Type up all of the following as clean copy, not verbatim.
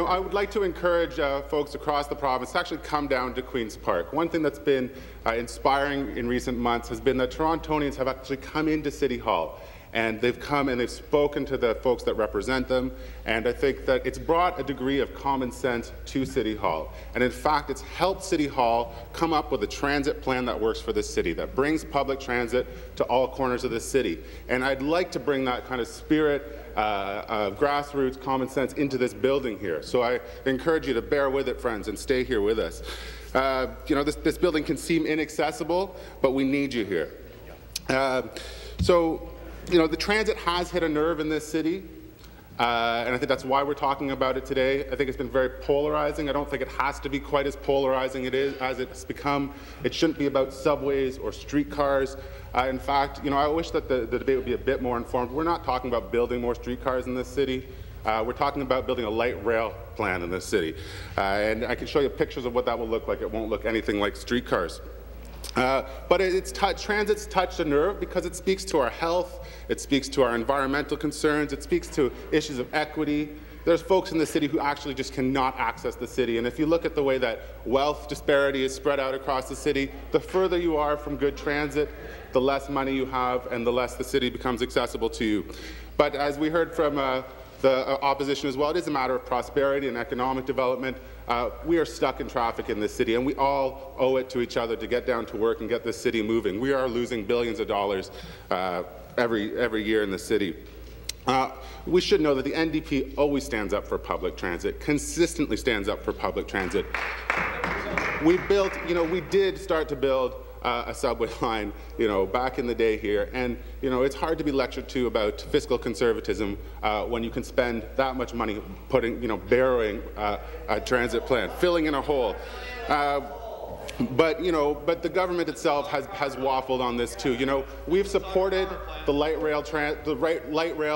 I would like to encourage folks across the province to actually come down to Queen's Park. One thing that's been inspiring in recent months has been that Torontonians have actually come into City Hall. And they've come and they've spoken to the folks that represent them, and I think that it's brought a degree of common sense to City Hall. And in fact, it's helped City Hall come up with a transit plan that works for the city, that brings public transit to all corners of the city. And I'd like to bring that kind of spirit of grassroots common sense into this building here. So I encourage you to bear with it, friends, and stay here with us. This building can seem inaccessible, but we need you here. The transit has hit a nerve in this city, and I think that's why we're talking about it today. I think it's been very polarizing. I don't think it has to be quite as polarizing as it's become. It shouldn't be about subways or streetcars. In fact, I wish that the debate would be a bit more informed. We're not talking about building more streetcars in this city. We're talking about building a light rail plan in this city. And I can show you pictures of what that will look like. It won't look anything like streetcars. But transit's touched a nerve because it speaks to our health, it speaks to our environmental concerns, it speaks to issues of equity. There's folks in the city who actually just cannot access the city, and if you look at the way that wealth disparity is spread out across the city, the further you are from good transit, the less money you have and the less the city becomes accessible to you. But as we heard from the opposition as well, it is a matter of prosperity and economic development. We are stuck in traffic in this city, and we all owe it to each other to get down to work and get this city moving. We are losing billions of dollars every year in the city. We should know that the NDP always stands up for public transit, consistently stands up for public transit. We did start to build a subway line, back in the day here, and it's hard to be lectured to about fiscal conservatism when you can spend that much money borrowing a transit plan, filling in a hole. But the government itself has waffled on this too. We've supported the light rail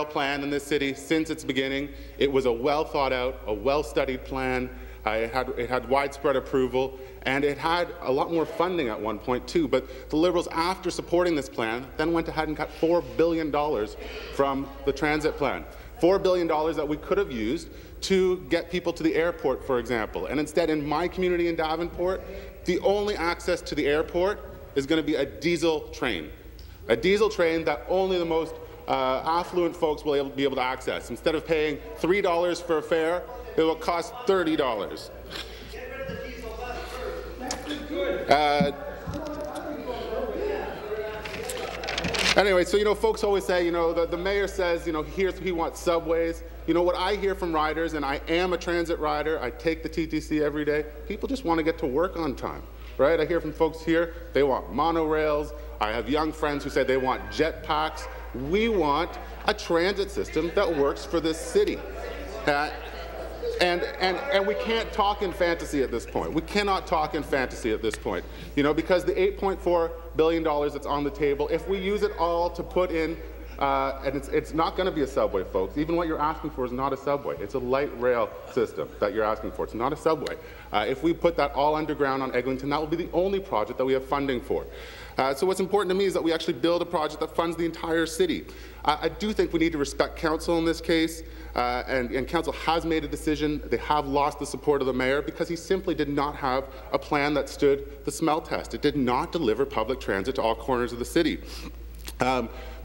plan in this city since its beginning. It was a well thought out, a well studied plan. It had widespread approval, and it had a lot more funding at one point too. But the Liberals, after supporting this plan, then went ahead and cut $4 billion from the transit plan. $4 billion that we could have used to get people to the airport, for example. And instead, in my community in Davenport, the only access to the airport is going to be a diesel train. A diesel train that only the most affluent folks will be able to access. Instead of paying $3 for a fare, it will cost $30. Anyway, so folks always say, the mayor says, he wants subways. What I hear from riders, and I am a transit rider, I take the TTC every day, people just want to get to work on time, right? I hear from folks here, they want monorails. I have young friends who say they want jetpacks. We want a transit system that works for this city. And we can't talk in fantasy at this point. We cannot talk in fantasy at this point, because the $8.4 billion that's on the table, if we use it all to put in, and it's not going to be a subway, folks. Even what you're asking for is not a subway. It's a light rail system that you're asking for. It's not a subway. If we put that all underground on Eglinton, that will be the only project that we have funding for. So what's important to me is that we actually build a project that funds the entire city. I do think we need to respect council in this case, and council has made a decision. They have lost the support of the mayor because he simply did not have a plan that stood the smell test. It did not deliver public transit to all corners of the city.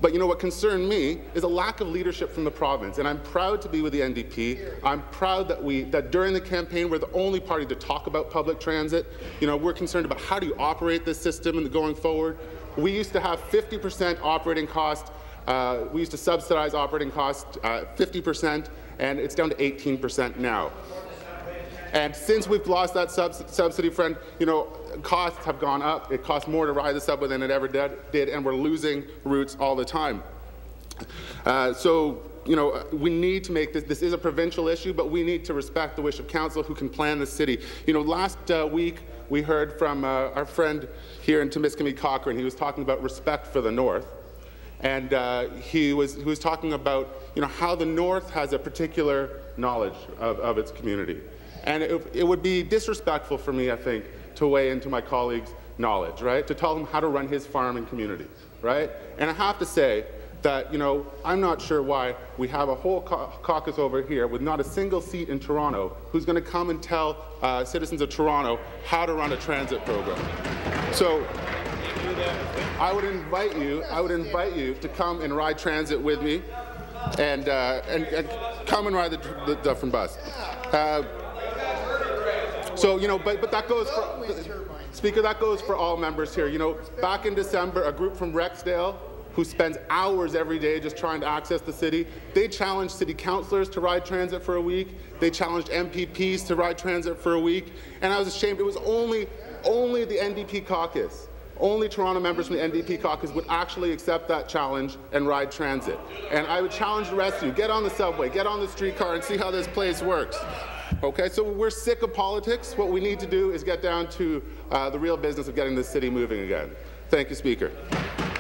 But what concerned me is a lack of leadership from the province, and I'm proud to be with the NDP. I'm proud that during the campaign we're the only party to talk about public transit. We're concerned about how do you operate this system going forward. We used to have 50% operating cost. We used to subsidize operating costs 50%, and it's down to 18% now. And since we've lost that subsidy, friend, costs have gone up. It costs more to ride the subway than it ever did, and we're losing routes all the time. We need to make this is a provincial issue, but we need to respect the wish of council who can plan the city. Last week we heard from our friend here in Timiskaming Cochrane. He was talking about respect for the North. And he was talking about how the North has a particular knowledge of its community. And it would be disrespectful for me, I think, to weigh into my colleague's knowledge, right? To tell him how to run his farm and community, right? And I have to say that, I'm not sure why we have a whole caucus over here with not a single seat in Toronto who's going to come and tell citizens of Toronto how to run a transit program. So I would invite you to come and ride transit with me and come and ride the different bus. But that goes for, Speaker, that goes for all members here. Back in December, a group from Rexdale, who spends hours every day just trying to access the city, they challenged city councillors to ride transit for a week. They challenged MPPs to ride transit for a week. And I was ashamed. It was only the NDP caucus. Only Toronto members from the NDP caucus would actually accept that challenge and ride transit. And I would challenge the rest of you, get on the subway, get on the streetcar and see how this place works. Okay, so we're sick of politics. What we need to do is get down to the real business of getting this city moving again. Thank you, Speaker.